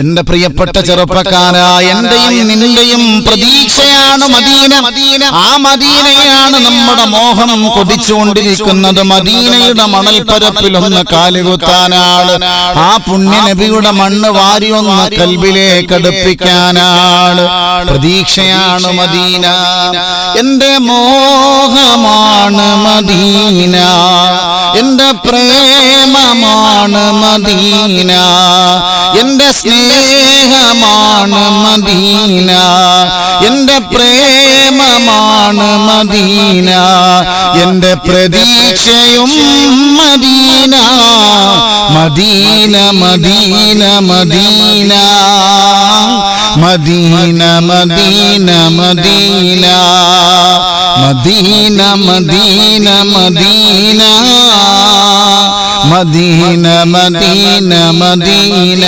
എന്റെ പ്രിയപ്പെട്ട ചെറുപ്പക്കാരായ എന്റെയും നിന്റെയും പ്രതീക്ഷയാണ് മദീന. ആ മദീനയാണ് നമ്മുടെ മോഹം കൊതിച്ചുകൊണ്ടിരിക്കുന്നത്. മദീനയുടെ മണൽപ്പരപ്പിലൊന്ന് കാലുകുത്താനാണ്. ആ പുണ്യ നബിയുടെ മണ്ണ് വാരി ഒന്ന് കൽബിലേക്ക് അടുപ്പിക്കാനാണ്. പ്രതീക്ഷയാണ് മദീന. എന്റെ മോഹമാണ് മദീന, എന്റെ പ്രേമമാണ് മദീന, എന്റെ സ്നേഹമാണ് മദീന, എന്റെ പ്രേമമാണ് മദീന, എന്റെ പ്രതീക്ഷയും Medina. Medina Medina Medina Medina Medina Medina Medina Medina Medina Medina Medina Medina.